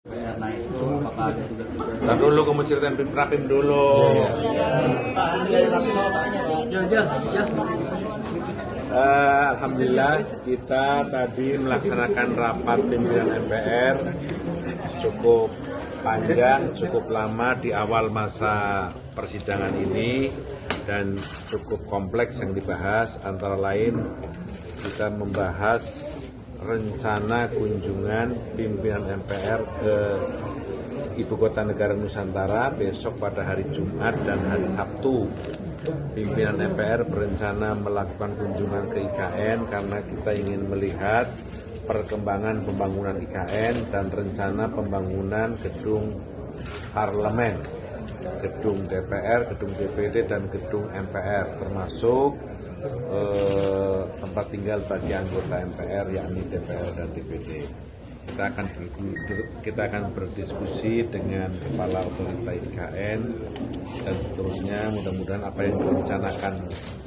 Nah itu apakah ada tugas-tugas? Ntar dulu kamu ceritain Rapim dulu. Alhamdulillah kita tadi melaksanakan rapat pimpinan MPR cukup panjang, cukup lama di awal masa persidangan ini dan cukup kompleks yang dibahas, antara lain kita membahas rencana kunjungan pimpinan MPR ke Ibu Kota Negara Nusantara besok pada hari Jumat dan hari Sabtu. Pimpinan MPR berencana melakukan kunjungan ke IKN karena kita ingin melihat perkembangan pembangunan IKN dan rencana pembangunan gedung parlemen, gedung DPR, gedung DPD, dan gedung MPR, termasuk tempat tinggal bagi anggota MPR yakni DPR dan DPD. Kita akan berdiskusi dengan kepala otorita IKN dan seterusnya. Mudah-mudahan apa yang direncanakan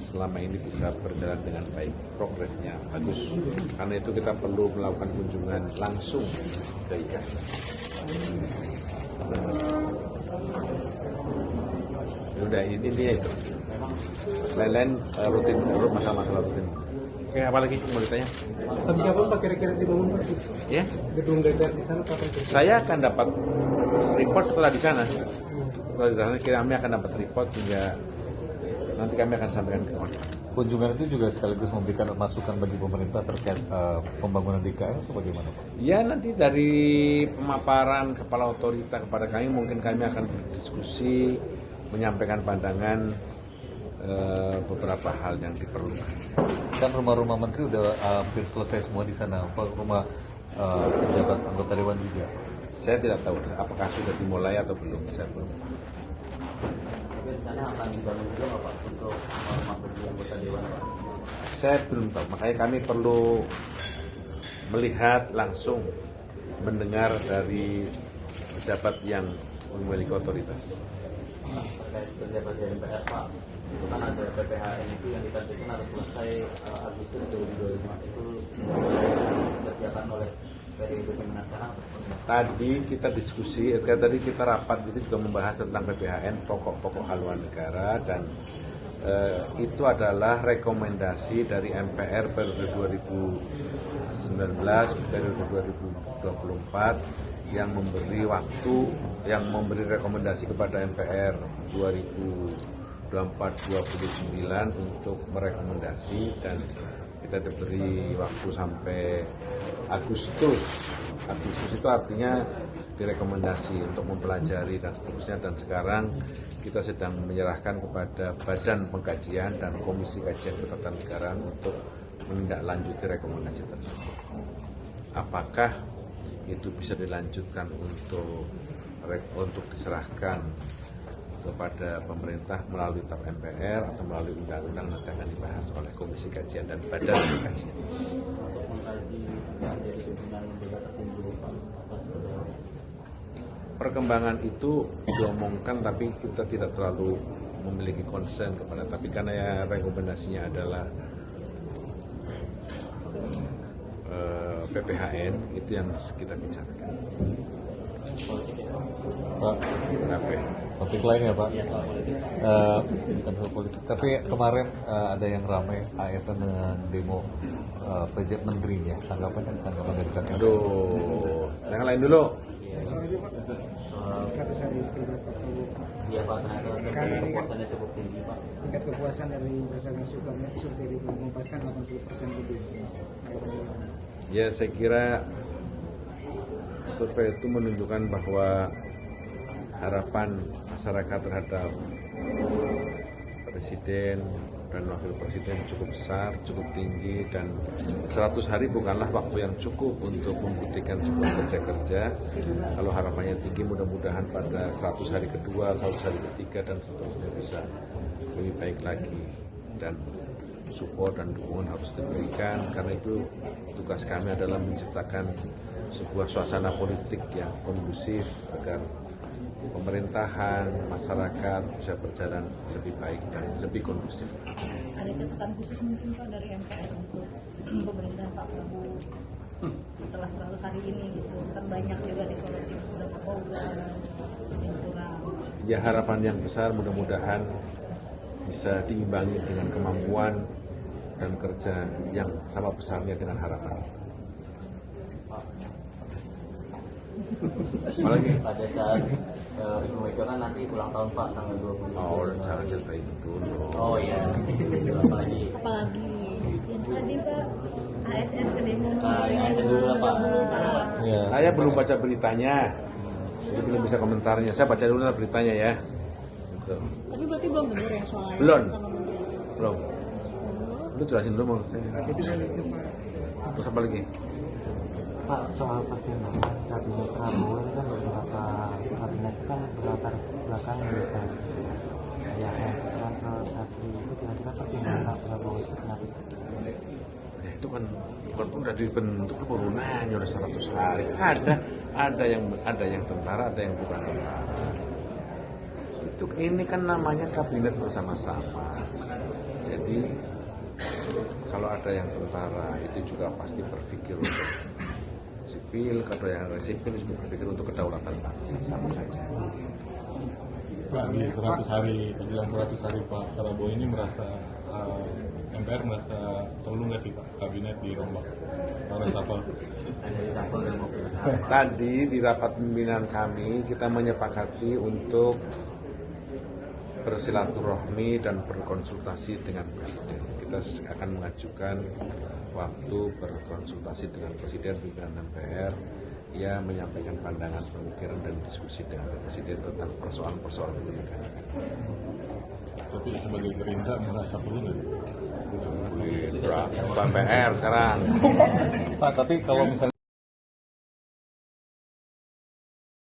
selama ini bisa berjalan dengan baik, progresnya bagus. Karena itu kita perlu melakukan kunjungan langsung ke IKN. Udah, ini dia itu. Lain-lain rutin, masalah-masalah rutin. Oke, apa lagi mau ditanya? Tapi kapan Pak kira-kira dibangun Pak? Ya? Gedung DPR di sana kapan? Saya akan dapat report setelah di sana. Setelah di sana kami akan dapat report sehingga nanti kami akan sampaikan ke kawan. Kunjungan itu juga sekaligus memberikan masukan bagi pemerintah terkait pembangunan di IKN atau bagaimana Pak? Ya, nanti dari pemaparan kepala otorita kepada kami mungkin kami akan berdiskusi, menyampaikan pandangan beberapa hal yang diperlukan. Kan rumah-rumah menteri udah hampir selesai semua di sana, Pak, rumah pejabat anggota dewan juga. Saya tidak tahu apakah sudah dimulai atau belum, saya belum. Tapi rencana akan dibangun juga nggak Pak untuk rumah bagi anggota dewan Pak? Saya belum tahu, makanya kami perlu melihat langsung, mendengar dari pejabat yang memiliki otoritas. Terkait pejabat dari MPR Pak, itu kan ada PPHN itu yang ditargetkan harus selesai Agustus 2025, itu dikerjakan oleh periode pimpinan sekarang. Tadi kita diskusi, tadi kita rapat itu juga membahas tentang PPHN, pokok-pokok haluan negara, dan itu adalah rekomendasi dari MPR periode 2019, periode 2024 yang memberi waktu, yang memberi rekomendasi kepada MPR 2024-29 untuk merekomendasi, dan kita diberi waktu sampai Agustus. Agustus itu artinya direkomendasi untuk mempelajari dan seterusnya, dan sekarang kita sedang menyerahkan kepada Badan Pengkajian dan Komisi Kajian Ketatanegaraan untuk menindaklanjuti rekomendasi tersebut. Apakah itu bisa dilanjutkan untuk diserahkan kepada pemerintah melalui TAP MPR atau melalui undang-undang, nanti akan dibahas oleh Komisi Kajian dan Badan Pengkajian. Untuk mengkaji yang menjadi pimpinan lembaga tertinggi Pak, perkembangan itu diomongkan, tapi kita tidak terlalu memiliki concern kepada, tapi karena ya rekomendasinya adalah PPHN, itu yang kita bicarakan. Pak, topik lain ya Pak? Bukan soal politik, tapi kemarin ada yang ramai ASN dengan demo PJ menterinya, tanggapan dari kami. Aduh, yang lain dulu. Soalnya Pak, 100 hari kerja Pak Prabowo. Iya Pak, ternyata tingkat kepuasannya cukup tinggi Pak. Tingkat kepuasan dari berdasarkan survei di Kompaskan 80% lebih. Ya, saya kira survei itu menunjukkan bahwa harapan masyarakat terhadap presiden dan wakil presiden cukup besar, cukup tinggi, dan 100 hari bukanlah waktu yang cukup untuk membuktikan sebuah kerja-kerja. Kalau harapannya tinggi, mudah-mudahan pada 100 hari kedua, 100 hari ketiga, dan seterusnya bisa lebih baik lagi. Dan support dan dukungan harus diberikan, karena itu tugas kami adalah menciptakan sebuah suasana politik yang kondusif agar pemerintahan, masyarakat bisa berjalan lebih baik dan lebih kondusif. Ada catatan khusus mungkin Pak dari MPR untuk pemerintahan Pak Prabowo setelah 100 hari ini gitu, kan banyak juga di Solo. ya harapan yang besar mudah-mudahan bisa diimbangi dengan kemampuan dan kerja yang sama besarnya dengan harapan. Apalagi? Pada saat Ibu Mega kan nanti ulang tahun Pak tanggal 20. Oh, jangan cerita itu dulu. Oh iya. Apalagi? Apalagi yang tadi Pak ASN ke demo. Yang dulu lah Pak. Ya. Saya belum baca beritanya, jadi belum bisa komentarnya. Saya baca dulu beritanya ya. Gitu. Tapi berarti belum benar ya soal ASN Belum. sama menteri itu. Belum. Lu jelasin dulu mau saya. Itu kan itu Pak. Terus apa lagi? Pak, soal pertimbangan kabinet Prabowo ini kan beberapa kabinet kan berlatar belakang militer. Ya, Ranto Satri itu kira-kira pertimbangan Pak Prabowo itu kenapa sih? Ya, itu kan bukan udah dibentuk baru nanya udah 100 hari. Ada yang tentara, ada yang bukan tentara. Itu ini kan namanya kabinet bersama-sama. Jadi kalau ada yang tentara itu juga pasti berpikir untuk sipil, kalau yang sipil juga berpikir untuk kedaulatan bangsa, sama saja. Pak, di 100 hari, menjelang 100 hari Pak Prabowo ini merasa MPR merasa perlu nggak sih Pak kabinet dirombak atau resapel? Ada di sampel dan mobil. Tadi di rapat pimpinan kami kita menyepakati untuk bersilaturahmi dan berkonsultasi dengan Presiden. Kita akan mengajukan waktu berkonsultasi dengan Presiden pimpinan MPR, ia menyampaikan pandangan pemikiran dan diskusi dengan Presiden tentang persoalan-persoalan pendidikan. Tapi sebagai Gerindra merasa perlu nggak? MPR sekarang. Pak, tapi kalau misalnya